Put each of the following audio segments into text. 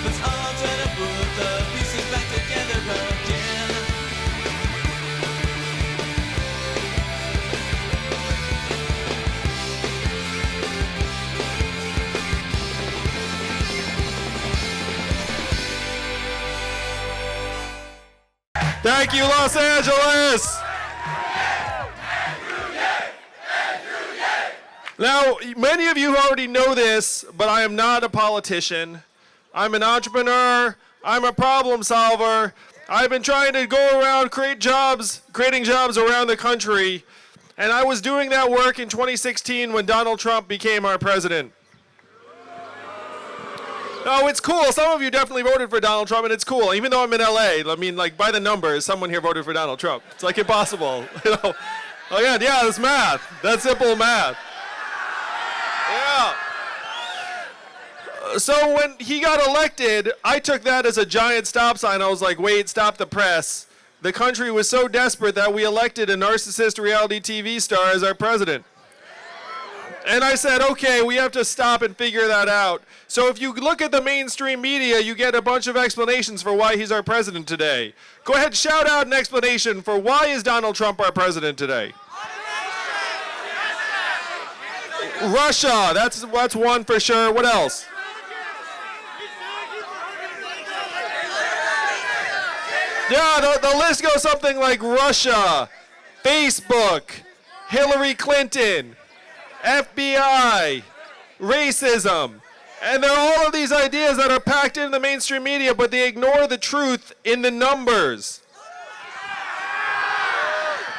Let's all try to put the pieces back together again. Thank you, Los Angeles. Now, many of you already know this, but I am not a politician. I'm an entrepreneur. I'm a problem solver. I've been trying to go around creating jobs around the country, and I was doing that work in 2016 when Donald Trump became our president. Oh, it's cool. Some of you definitely voted for Donald Trump, and it's cool. Even though I'm in LA, I mean, like, by the numbers, someone here voted for Donald Trump. It's like impossible, you know. Oh yeah, that's math. That's simple math. Yeah. So when he got elected, I took that as a giant stop sign. I was like, wait, stop the press. The country was so desperate that we elected a narcissist reality TV star as our president. And I said, okay, we have to stop and figure that out. So if you look at the mainstream media, you get a bunch of explanations for why he's our president today. Go ahead, shout out an explanation for why is Donald Trump our president today. Russia, that's one for sure. What else? Yeah, the list goes something like Russia, Facebook, Hillary Clinton, FBI, racism. And there are all of these ideas that are packed into the mainstream media, but they ignore the truth in the numbers.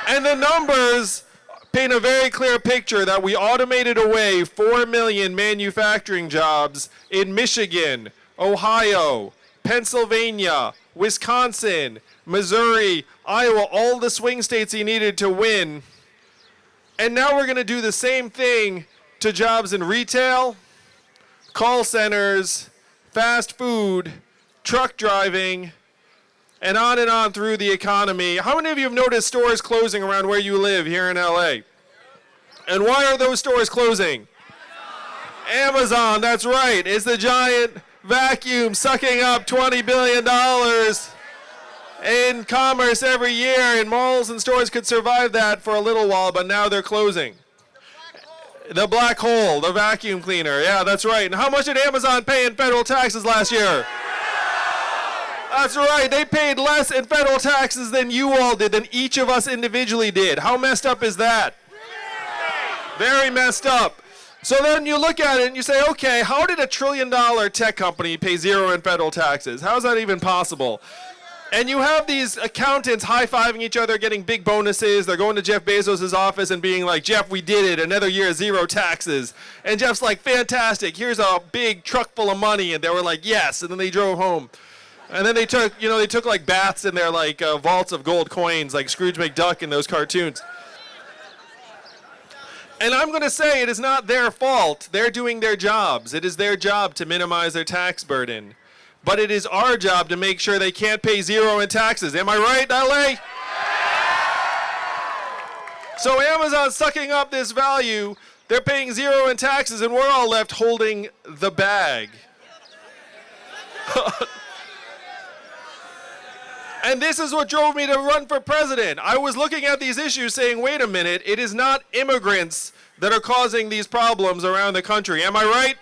And the numbers paint a very clear picture that we automated away 4 million manufacturing jobs in Michigan, Ohio, Pennsylvania, Wisconsin, Missouri, Iowa, all the swing states he needed to win. And now we're going to do the same thing to jobs in retail, call centers, fast food, truck driving, and on through the economy. How many of you have noticed stores closing around where you live here in LA? And why are those stores closing? Amazon, that's right. It's the giant vacuum sucking up $20 billion in commerce every year, and malls and stores could survive that for a little while, but now they're closing. The black hole, the vacuum cleaner, yeah, that's right. And how much did Amazon pay in federal taxes last year? That's right, they paid less in federal taxes than you all did, than each of us individually did. How messed up is that? Very messed up. So then you look at it and you say, okay, how did $1 trillion tech company pay zero in federal taxes? How is that even possible? And you have these accountants high-fiving each other, getting big bonuses. They're going to Jeff Bezos' office and being like, Jeff, we did it. Another year, zero taxes. And Jeff's like, fantastic. Here's a big truck full of money. And they were like, yes. And then they drove home. And then they took like baths in their like vaults of gold coins, like Scrooge McDuck in those cartoons. And I'm going to say it is not their fault. They're doing their jobs. It is their job to minimize their tax burden. But it is our job to make sure they can't pay zero in taxes. Am I right, LA? So Amazon's sucking up this value. They're paying zero in taxes, and we're all left holding the bag. And this is what drove me to run for president. I was looking at these issues saying, wait a minute, it is not immigrants that are causing these problems around the country. Am I right?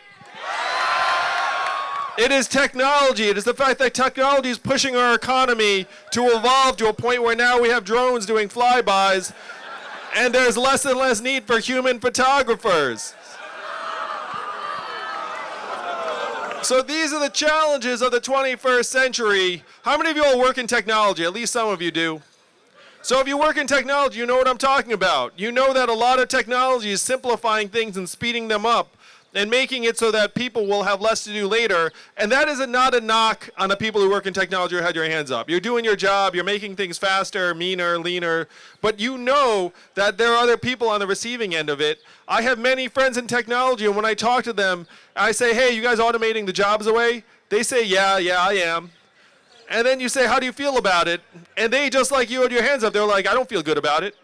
It is technology. It is the fact that technology is pushing our economy to evolve to a point where now we have drones doing flybys, and there's less and less need for human photographers. So these are the challenges of the 21st century. How many of you all work in technology? At least some of you do. So if you work in technology, you know what I'm talking about. You know that a lot of technology is simplifying things and speeding them up and making it so that people will have less to do later. And that is not a knock on the people who work in technology or had your hands up. You're doing your job, you're making things faster, meaner, leaner, but you know that there are other people on the receiving end of it. I have many friends in technology, and when I talk to them, I say, hey, you guys automating the jobs away? They say, yeah, I am. And then you say, how do you feel about it? And they, just like you, had your hands up, they're like, I don't feel good about it.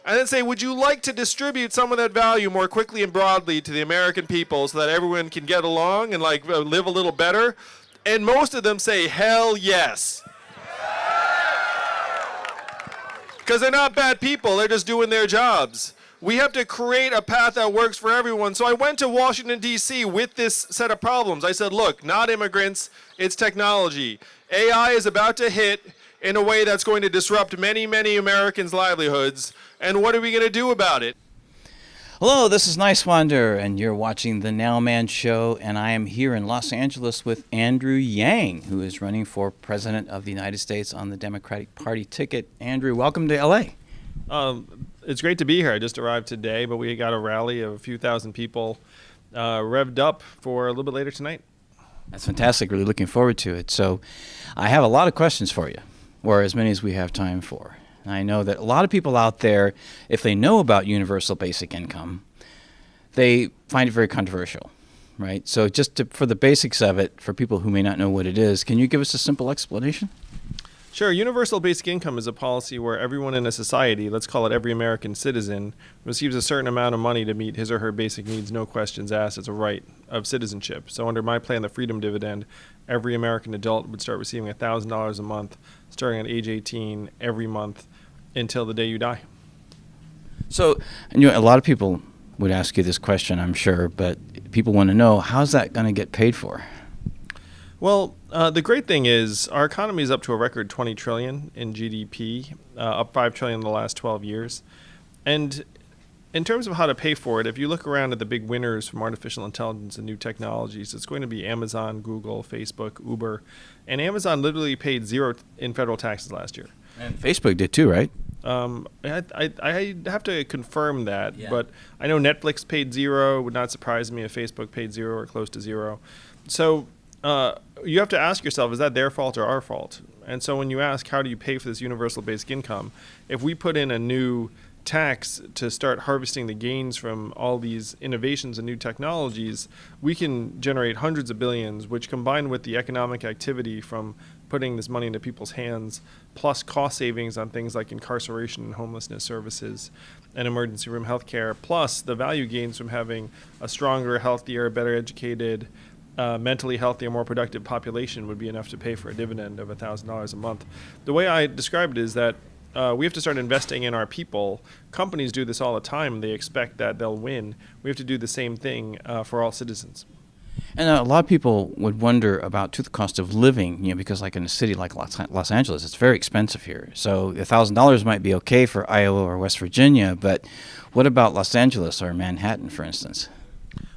And then say, would you like to distribute some of that value more quickly and broadly to the American people so that everyone can get along and like live a little better? And most of them say, hell yes. Because they're not bad people, they're just doing their jobs. We have to create a path that works for everyone. So I went to Washington, D.C. with this set of problems. I said, look, not immigrants, it's technology. AI is about to hit in a way that's going to disrupt many, many Americans' livelihoods. And what are we going to do about it? Hello, this is Niswander, and you're watching The Nowman Show, and I am here in Los Angeles with Andrew Yang, who is running for President of the United States on the Democratic Party ticket. Andrew, welcome to L.A. It's great to be here. I just arrived today, but we got a rally of a few thousand people revved up for a little bit later tonight. That's fantastic. Really looking forward to it. So I have a lot of questions for you, or as many as we have time for. I know that a lot of people out there, if they know about universal basic income, they find it very controversial, right? So just for the basics of it, for people who may not know what it is, can you give us a simple explanation? Sure. Universal basic income is a policy where everyone in a society, let's call it every American citizen, receives a certain amount of money to meet his or her basic needs, no questions asked. It's a right of citizenship. So under my plan, the Freedom Dividend, every American adult would start receiving $1,000 a month, starting at age 18 every month until the day you die. So, and a lot of people would ask you this question, I'm sure, but people want to know, how's that going to get paid for? Well, the great thing is our economy is up to a record $20 trillion in GDP, up $5 trillion in the last 12 years. And in terms of how to pay for it, if you look around at the big winners from artificial intelligence and new technologies, it's going to be Amazon, Google, Facebook, Uber. And Amazon literally paid zero in federal taxes last year. And Facebook did too, right? I have to confirm that, Yeah. but I know Netflix paid zero. Would not surprise me if Facebook paid zero or close to zero. So you have to ask yourself, is that their fault or our fault? And so when you ask, how do you pay for this universal basic income? If we put in a new tax to start harvesting the gains from all these innovations and new technologies, we can generate hundreds of billions, which combined with the economic activity from putting this money into people's hands, plus cost savings on things like incarceration and homelessness services and emergency room healthcare, plus the value gains from having a stronger, healthier, better educated, mentally healthier, more productive population would be enough to pay for a dividend of $1,000 a month. The way I describe it is that we have to start investing in our people. Companies do this all the time. They expect that they'll win. We have to do the same thing for all citizens. And a lot of people would wonder about the cost of living, because like in a city like Los Angeles, it's very expensive here. So $1,000 might be okay for Iowa or West Virginia, but what about Los Angeles or Manhattan, for instance?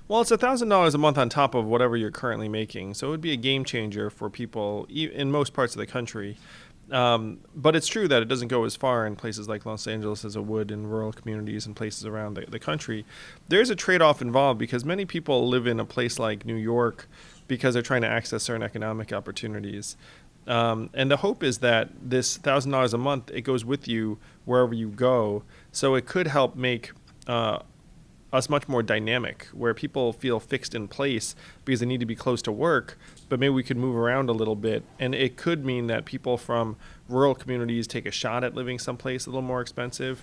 Well, it's $1,000 a month on top of whatever you're currently making. So it would be a game changer for people in most parts of the country. But it's true that it doesn't go as far in places like Los Angeles as it would in rural communities and places around the country. There's a trade-off involved because many people live in a place like New York because they're trying to access certain economic opportunities. And the hope is that this $1,000 a month, it goes with you wherever you go. So it could help make us much more dynamic, where people feel fixed in place because they need to be close to work, but maybe we could move around a little bit. And it could mean that people from rural communities take a shot at living someplace a little more expensive.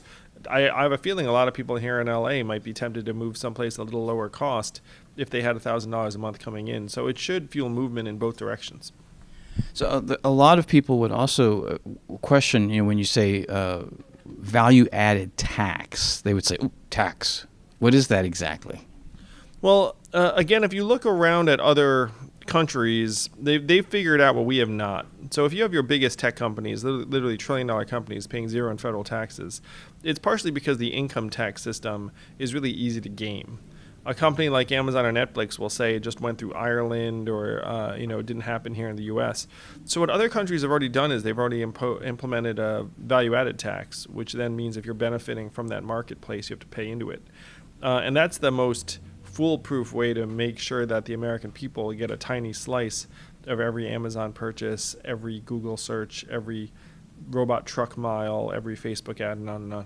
I have a feeling a lot of people here in LA might be tempted to move someplace a little lower cost if they had $1,000 a month coming in. So it should fuel movement in both directions. So a lot of people would also question, when you say value-added tax, they would say, ooh, tax. What is that exactly? Well, again, if you look around at other countries, they've figured out what we have not. So if you have your biggest tech companies, literally trillion-dollar companies paying zero in federal taxes, it's partially because the income tax system is really easy to game. A company like Amazon or Netflix will say it just went through Ireland or it didn't happen here in the U.S. So what other countries have already done is they've already implemented a value-added tax, which then means if you're benefiting from that marketplace, you have to pay into it. And that's the most foolproof way to make sure that the American people get a tiny slice of every Amazon purchase, every Google search, every robot truck mile, every Facebook ad, and on and on.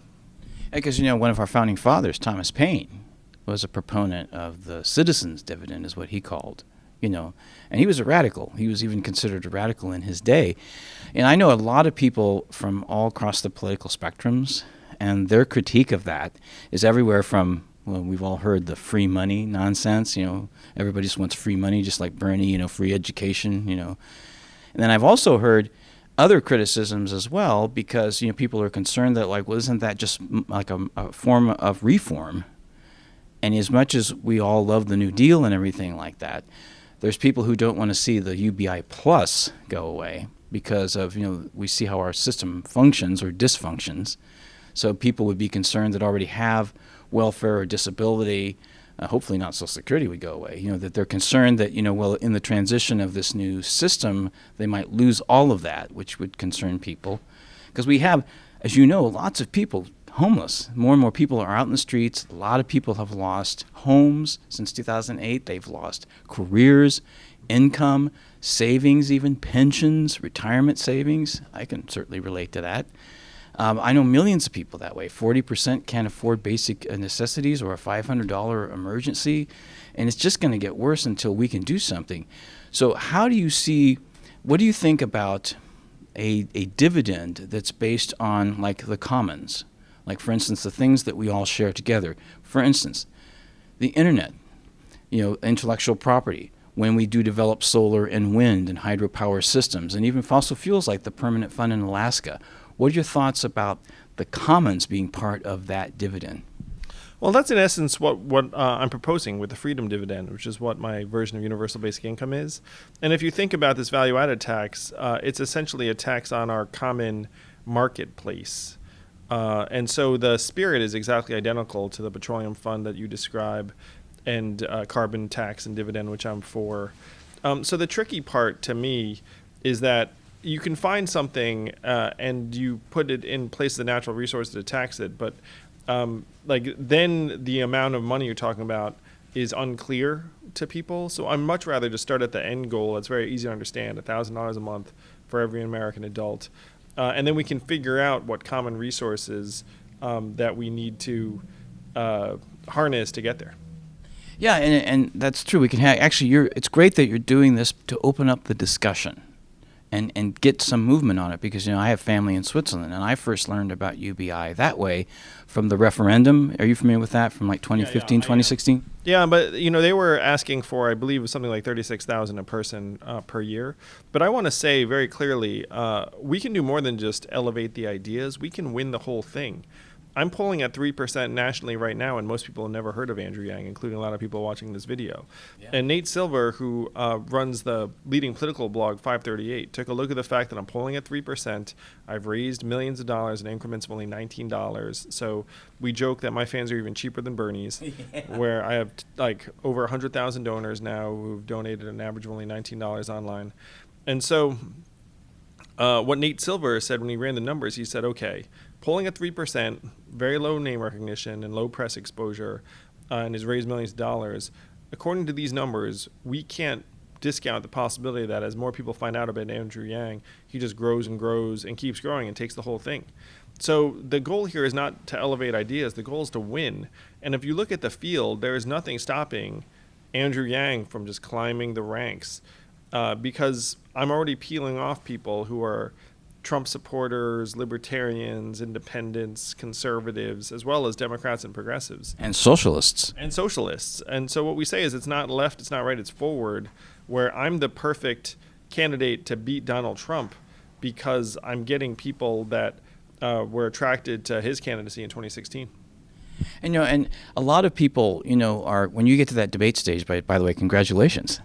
Because, one of our founding fathers, Thomas Paine, was a proponent of the citizens' dividend, is what he called, and he was a radical. He was even considered a radical in his day. And I know a lot of people from all across the political spectrums, and their critique of that is everywhere from Well, we've all heard the free money nonsense. Everybody just wants free money, just like Bernie. Free education. And then I've also heard other criticisms as well, because people are concerned that, like, well, isn't that just like a form of reform? And as much as we all love the New Deal and everything like that, there's people who don't want to see the UBI plus go away because of we see how our system functions or dysfunctions. So people would be concerned that already have welfare or disability. Hopefully not Social Security would go away. That they're concerned that, well, in the transition of this new system, they might lose all of that, which would concern people. Because we have, as you know, lots of people homeless. More and more people are out in the streets. A lot of people have lost homes since 2008. They've lost careers, income, savings, even pensions, retirement savings. I can certainly relate to that. I know millions of people that way. 40% can't afford basic necessities or a $500 emergency, and it's just going to get worse until we can do something. So what do you think about a dividend that's based on, like, the commons? Like, for instance, the things that we all share together. For instance, the internet, intellectual property, when we do develop solar and wind and hydropower systems, and even fossil fuels like the Permanent Fund in Alaska. What are your thoughts about the commons being part of that dividend? Well, that's in essence what I'm proposing with the Freedom Dividend, which is what my version of universal basic income is. And if you think about this value-added tax, it's essentially a tax on our common marketplace. And so the spirit is exactly identical to the petroleum fund that you describe, and carbon tax and dividend, which I'm for. So the tricky part to me is that you can find something and you put it in place of the natural resources to tax it, but then the amount of money you're talking about is unclear to people. So I'm much rather just start at the end goal. It's very easy to understand, $1,000 a month for every American adult. And then we can figure out what common resources that we need to harness to get there. Yeah, and that's true. We can it's great that you're doing this to open up the discussion and get some movement on it, because I have family in Switzerland, and I first learned about UBI that way from the referendum. Are you familiar with that, from like 2015, 2016? Yeah, but they were asking for, I believe, something like $36,000 a person per year. But I want to say very clearly, we can do more than just elevate the ideas. We can win the whole thing. I'm polling at 3% nationally right now, and most people have never heard of Andrew Yang, including a lot of people watching this video. Yeah. And Nate Silver, who runs the leading political blog 538, took a look at the fact that I'm polling at 3%. I've raised millions of dollars in increments of only $19. So we joke that my fans are even cheaper than Bernie's, where I have over 100,000 donors now who've donated an average of only $19 online. And so what Nate Silver said when he ran the numbers, he said, okay, polling at 3%, very low name recognition and low press exposure, and has raised millions of dollars. According to these numbers, we can't discount the possibility that as more people find out about Andrew Yang, he just grows and keeps growing and takes the whole thing. So the goal here is not to elevate ideas. The goal is to win. And if you look at the field, there is nothing stopping Andrew Yang from just climbing the ranks, because I'm already peeling off people who are Trump supporters, libertarians, independents, conservatives, as well as Democrats and progressives. And socialists. And so what we say is it's not left, it's not right, it's forward, where I'm the perfect candidate to beat Donald Trump because I'm getting people that were attracted to his candidacy in 2016. And and a lot of people, are, when you get to that debate stage, by the way, congratulations.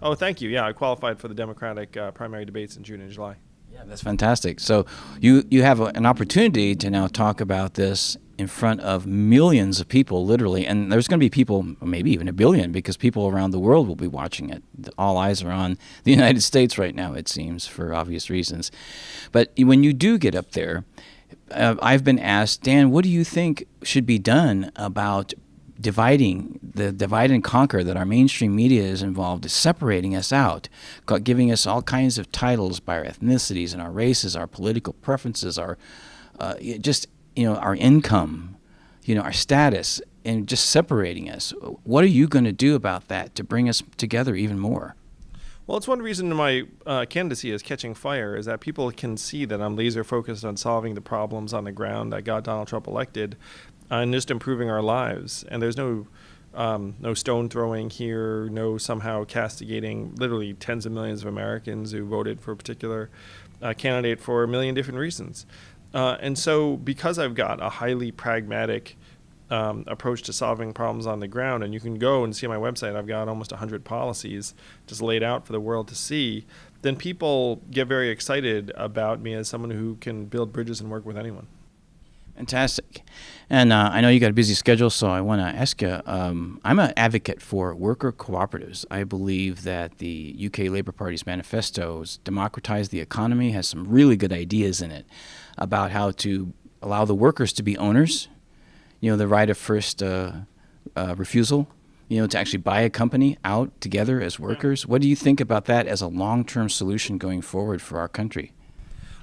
Oh, thank you. Yeah, I qualified for the Democratic primary debates in June and July. Yeah, that's fantastic. So you have an opportunity to now talk about this in front of millions of people, literally, and there's going to be people, maybe even 1 billion, because people around the world will be watching it. All eyes are on the United States right now, it seems, for obvious reasons. But when you do get up there, I've been asked, Dan, what do you think should be done about the divide and conquer that our mainstream media is involved, is separating us out, giving us all kinds of titles by our ethnicities and our races, our political preferences, our our income, our status, and just separating us. What are you going to do about that to bring us together even more? Well, it's one reason my candidacy is catching fire, is that people can see that I'm laser focused on solving the problems on the ground that got Donald Trump elected. and just improving our lives. And there's no stone throwing here, no somehow castigating literally tens of millions of Americans who voted for a particular candidate for a million different reasons. And so because I've got a highly pragmatic approach to solving problems on the ground, and you can go and see on my website, I've got almost 100 policies just laid out for the world to see, then people get very excited about me as someone who can build bridges and work with anyone. Fantastic. And I know you got a busy schedule, so I want to ask you, I'm an advocate for worker cooperatives. I believe that the UK Labour Party's manifestos democratize the economy, has some really good ideas in it about how to allow the workers to be owners, the right of first refusal, to actually buy a company out together as workers. What do you think about that as a long-term solution going forward for our country?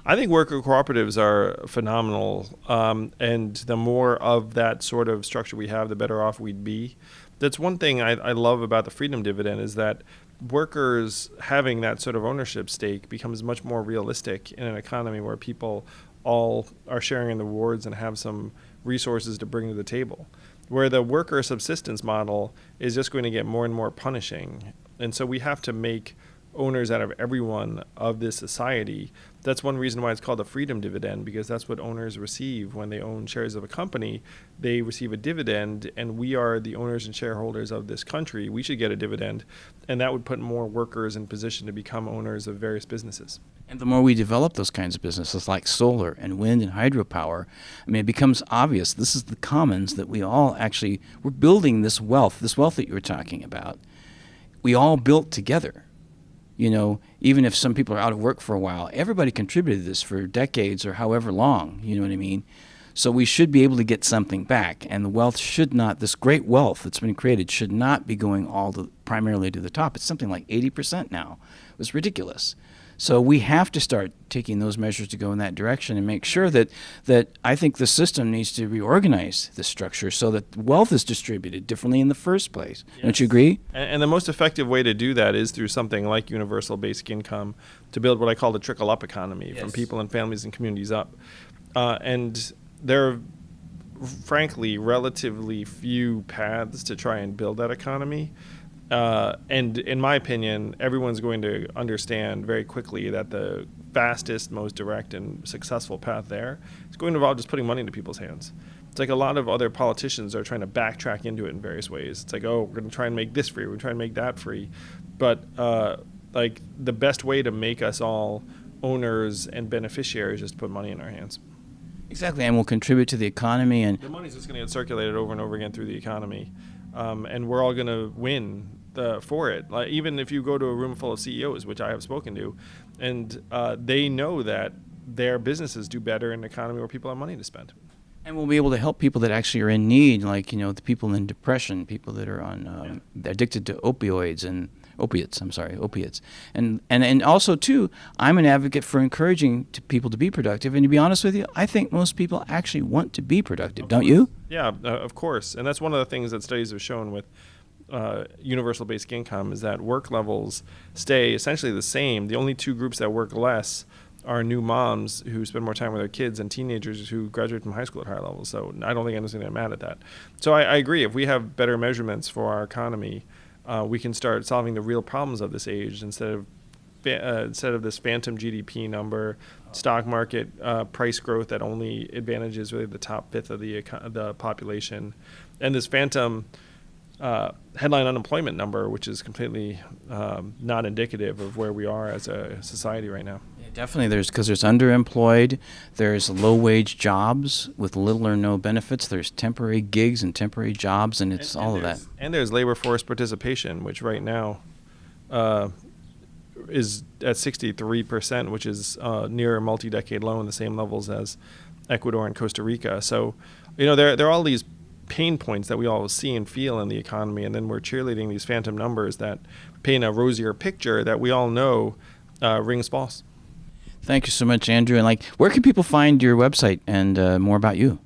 I think worker cooperatives are phenomenal, and the more of that sort of structure we have, the better off we'd be. That's one thing I love about the Freedom Dividend, is that workers having that sort of ownership stake becomes much more realistic in an economy where people all are sharing in the rewards and have some resources to bring to the table. Where the worker subsistence model is just going to get more and more punishing. And so we have to make owners out of everyone of this society. That's one reason why it's called the Freedom Dividend, because that's what owners receive when they own shares of a company. They receive a dividend, and we are the owners and shareholders of this country. We should get a dividend, and that would put more workers in position to become owners of various businesses. And the more we develop those kinds of businesses like solar and wind and hydropower, it becomes obvious this is the commons that we all actually, we're building this wealth that you were talking about. We all built together. Even if some people are out of work for a while, everybody contributed to this for decades or however long, you know what I mean? So we should be able to get something back, and the wealth should not, this great wealth that's been created should not be going primarily to the top. It's something like 80% now. It was ridiculous. So we have to start taking those measures to go in that direction and make sure that I think the system needs to reorganize the structure so that wealth is distributed differently in the first place. Yes. Don't you agree? And the most effective way to do that is through something like universal basic income, to build what I call the trickle-up economy. Yes. From people and families and communities up. And there are, frankly, relatively few paths to try and build that economy. And in my opinion, everyone's going to understand very quickly that the fastest, most direct, and successful path there is going to involve just putting money into people's hands. It's like a lot of other politicians are trying to backtrack into it in various ways. It's like, oh, we're going to try and make this free, we're going to try and make that free. But like the best way to make us all owners and beneficiaries is just to put money in our hands. Exactly, and we'll contribute to the economy. And the money's just going to get circulated over and over again through the economy. And we're all going to win for it. Like, even if you go to a room full of CEOs, which I have spoken to, and they know that their businesses do better in an economy where people have money to spend. And we'll be able to help people that actually are in need, like, the people in depression, people that are on addicted to opiates. And also, too, I'm an advocate for encouraging people to be productive. And to be honest with you, I think most people actually want to be productive, don't you? Yeah, of course. And that's one of the things that studies have shown with universal basic income, is that work levels stay essentially the same. The only two groups that work less are new moms who spend more time with their kids and teenagers who graduate from high school at higher levels. So I don't think anyone's going to get mad at that. So I agree. If we have better measurements for our economy, we can start solving the real problems of this age instead of this phantom GDP number, stock market price growth that only advantages really the top fifth of the population, and this phantom headline unemployment number, which is completely not indicative of where we are as a society right now. Yeah, definitely, because there's underemployed, there's low-wage jobs with little or no benefits, there's temporary gigs and temporary jobs, and it's all of that. And there's labor force participation, which right now is at 63%, which is near a multi-decade low in the same levels as Ecuador and Costa Rica. So, there are all these pain points that we all see and feel in the economy, and then we're cheerleading these phantom numbers that paint a rosier picture that we all know rings false. Thank you so much, Andrew. And where can people find your website and more about you?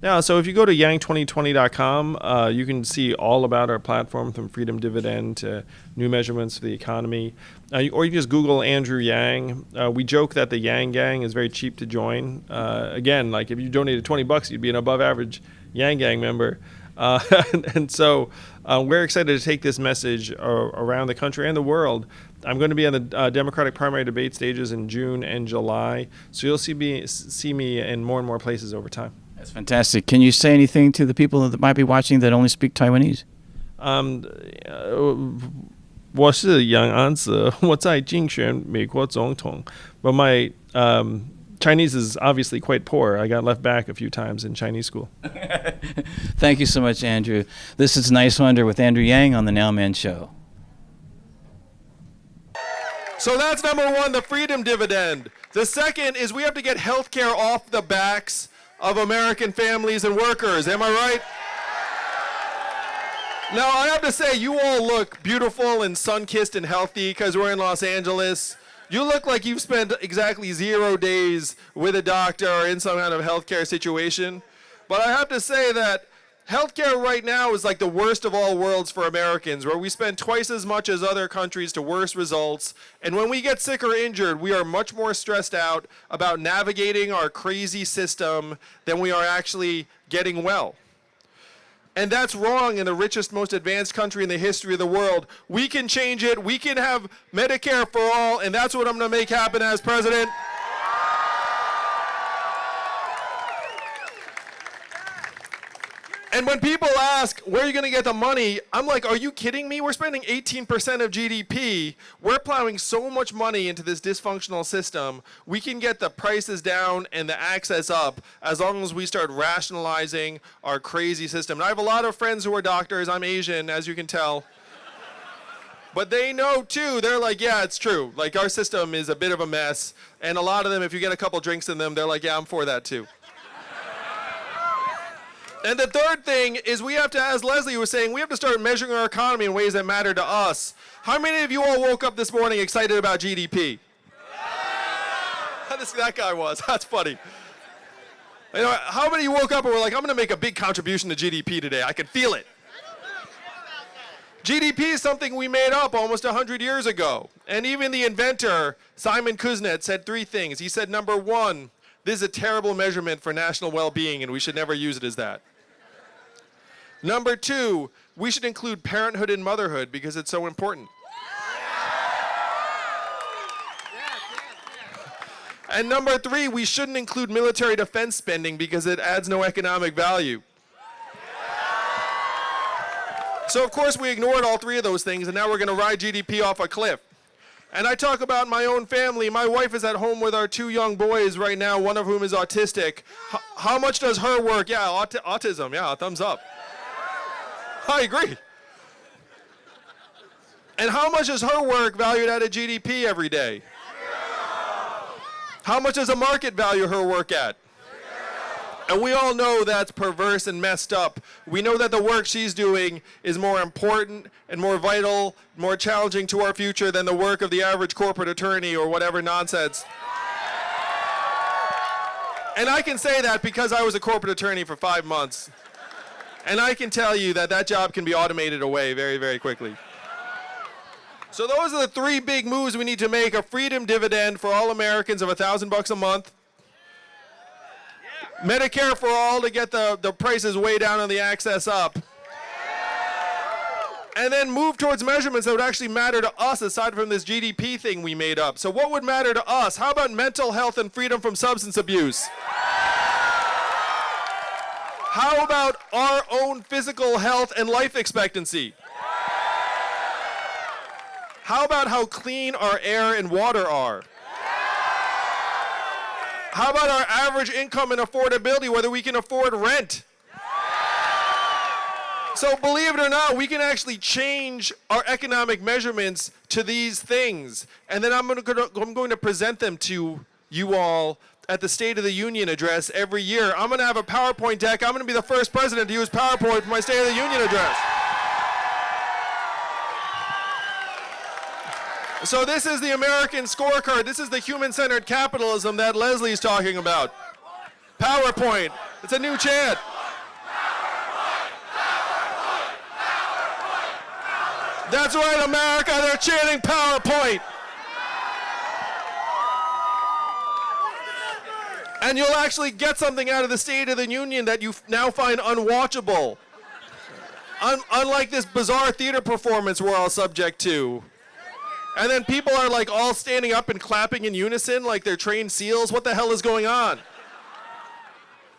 Yeah, so if you go to yang2020.com, you can see all about our platform, from Freedom Dividend to new measurements for the economy. Or you can just Google Andrew Yang. We joke that the Yang Gang is very cheap to join. Again, if you donated $20, you'd be an above average Yang Gang member. And so we're excited to take this message around the country and the world. I'm going to be on the Democratic primary debate stages in June and July, so you'll see me in more and more places over time. That's fantastic. Can you say anything to the people that might be watching that only speak Taiwanese? 我是杨安子，我在竞选美国总统. But my Chinese is obviously quite poor. I got left back a few times in Chinese school. Thank you so much, Andrew. This is Niswander with Andrew Yang on the Nowman Show. So that's number one, the freedom dividend. The second is we have to get health care off the backs of American families and workers. Am I right? Now, I have to say, you all look beautiful and sun-kissed and healthy because we're in Los Angeles. You look like you've spent exactly 0 days with a doctor or in some kind of healthcare situation. But I have to say that healthcare right now is like the worst of all worlds for Americans, where we spend twice as much as other countries to worse results. And when we get sick or injured, we are much more stressed out about navigating our crazy system than we are actually getting well. And that's wrong in the richest, most advanced country in the history of the world. We can change it. We can have Medicare for all, and that's what I'm going to make happen as president. And when people ask, where are you going to get the money? I'm like, are you kidding me? We're spending 18% of GDP. We're plowing so much money into this dysfunctional system. We can get the prices down and the access up as long as we start rationalizing our crazy system. And I have a lot of friends who are doctors. I'm Asian, as you can tell. But they know, too. They're like, yeah, it's true. Like, our system is a bit of a mess. And a lot of them, if you get a couple drinks in them, they're like, yeah, I'm for that, too. And the third thing is we have to, as Leslie was saying, we have to start measuring our economy in ways that matter to us. How many of you all woke up this morning excited about GDP? That guy was. That's funny. You know, how many of you woke up and were like, I'm going to make a big contribution to GDP today. I can feel it. GDP is something we made up almost 100 years ago. And even the inventor, Simon Kuznets, said 3 things. He said, number 1, this is a terrible measurement for national well-being, and we should never use it as that. Number 2, we should include parenthood and motherhood because it's so important. And number 3, we shouldn't include military defense spending because it adds no economic value. So, of course, we ignored all 3 of those things, and now we're going to ride GDP off a cliff. And I talk about my own family. My wife is at home with our 2 young boys right now, one of whom is autistic. How much does her work? Yeah, autism. Yeah, thumbs up. I agree. And how much is her work valued at a GDP every day? How much does the market value her work at? And we all know that's perverse and messed up. We know that the work she's doing is more important and more vital, more challenging to our future than the work of the average corporate attorney or whatever nonsense. And I can say that because I was a corporate attorney for 5 months. And I can tell you that that job can be automated away very, very quickly. So those are the 3 big moves we need to make. A freedom dividend for all Americans of $1,000 a month. Medicare for all to get the prices way down and the access up. And then move towards measurements that would actually matter to us aside from this GDP thing we made up. So what would matter to us? How about mental health and freedom from substance abuse? How about our own physical health and life expectancy? How about how clean our air and water are? How about our average income and affordability, whether we can afford rent? So believe it or not, we can actually change our economic measurements to these things. And then I'm going to present them to you all at the State of the Union address every year. I'm going to have a PowerPoint deck. I'm going to be the first president to use PowerPoint for my State of the Union address. So this is the American scorecard. This is the human-centered capitalism that Leslie's talking about. PowerPoint. It's a new chant. That's right, America. They're chanting PowerPoint. And you'll actually get something out of the State of the Union that you now find unwatchable. Unlike this bizarre theater performance we're all subject to. And then people are like all standing up and clapping in unison like they're trained SEALs. What the hell is going on?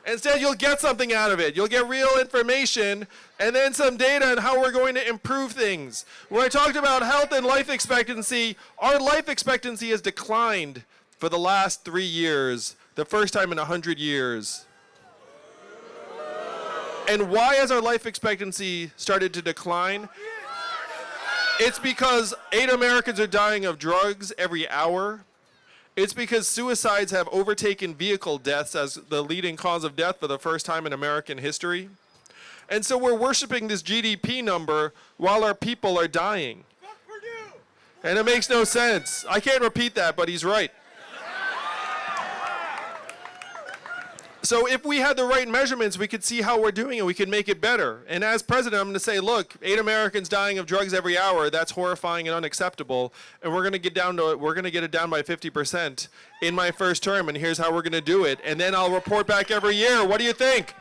Instead, you'll get something out of it. You'll get real information and then some data on how we're going to improve things. When I talked about health and life expectancy, our life expectancy has declined for the last 3 years, the first time in 100 years. And why has our life expectancy started to decline? It's because 8 Americans are dying of drugs every hour. It's because suicides have overtaken vehicle deaths as the leading cause of death for the first time in American history. And so we're worshiping this GDP number while our people are dying. And it makes no sense. I can't repeat that, but he's right. So if we had the right measurements, we could see how we're doing and we could make it better. And as president, I'm going to say, look, 8 Americans dying of drugs every hour, that's horrifying and unacceptable. And we're going to get it down by 50% in my first term, and here's how we're going to do it. And then I'll report back every year. What do you think?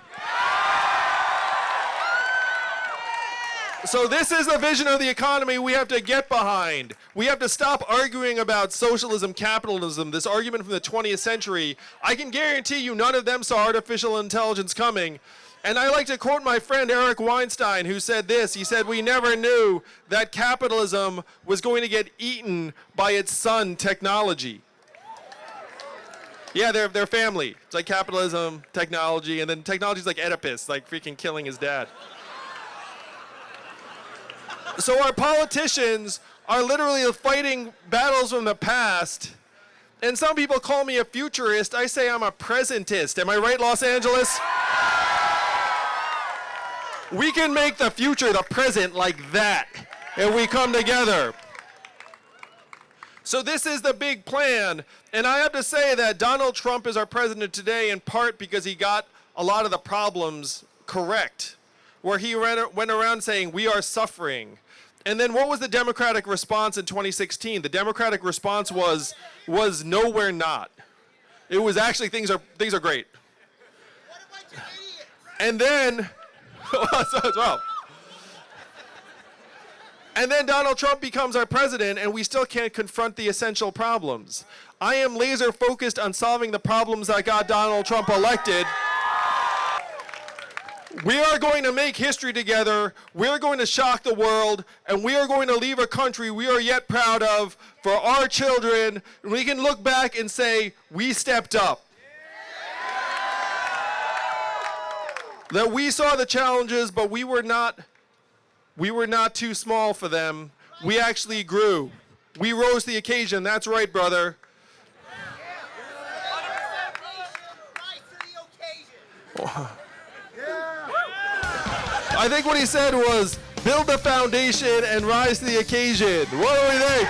So this is the vision of the economy we have to get behind. We have to stop arguing about socialism, capitalism, this argument from the 20th century. I can guarantee you none of them saw artificial intelligence coming. And I like to quote my friend Eric Weinstein, who said this. He said, "We never knew that capitalism was going to get eaten by its son, technology." Yeah, they're family. It's like capitalism, technology, and then technology's like Oedipus, like freaking killing his dad. So our politicians are literally fighting battles from the past. And some people call me a futurist. I say I'm a presentist. Am I right, Los Angeles? We can make the future the present like that if we come together. So this is the big plan. And I have to say that Donald Trump is our president today in part because he got a lot of the problems correct, where he went around saying, we are suffering. And then what was the Democratic response in 2016? The Democratic response was no, we're not. It was actually things are great. And then, and then Donald Trump becomes our president, and we still can't confront the essential problems. I am laser focused on solving the problems that got Donald Trump elected. We are going to make history together, we're going to shock the world, and we are going to leave a country we are yet proud of for our children, and we can look back and say, we stepped up. That we saw the challenges, but we were not too small for them. We actually grew. We rose to the occasion. That's right, brother. I think what he said was, build the foundation and rise to the occasion. What do we think?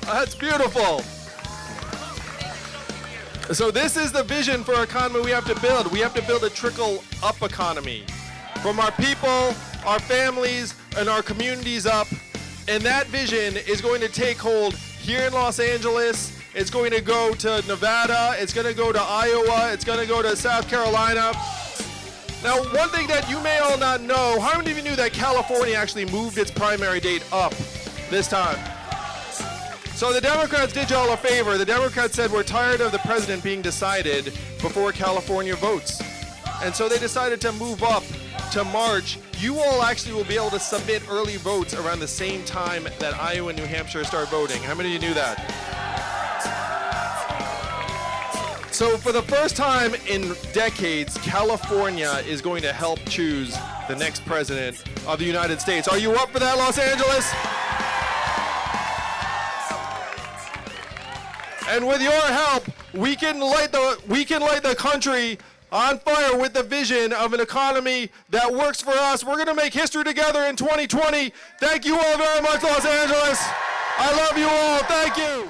That's beautiful. So this is the vision for our economy we have to build. We have to build a trickle-up economy. From our people, our families, and our communities up. And that vision is going to take hold here in Los Angeles. It's going to go to Nevada, it's going to go to Iowa, it's going to go to South Carolina. Now, one thing that you may all not know, how many of you knew that California actually moved its primary date up this time? So the Democrats did y'all a favor. The Democrats said, we're tired of the president being decided before California votes. And so they decided to move up to March. You all actually will be able to submit early votes around the same time that Iowa and New Hampshire start voting. How many of you knew that? So for the first time in decades, California is going to help choose the next president of the United States. Are you up for that, Los Angeles? And with your help, we can light the country on fire with the vision of an economy that works for us. We're going to make history together in 2020. Thank you all very much, Los Angeles. I love you all. Thank you.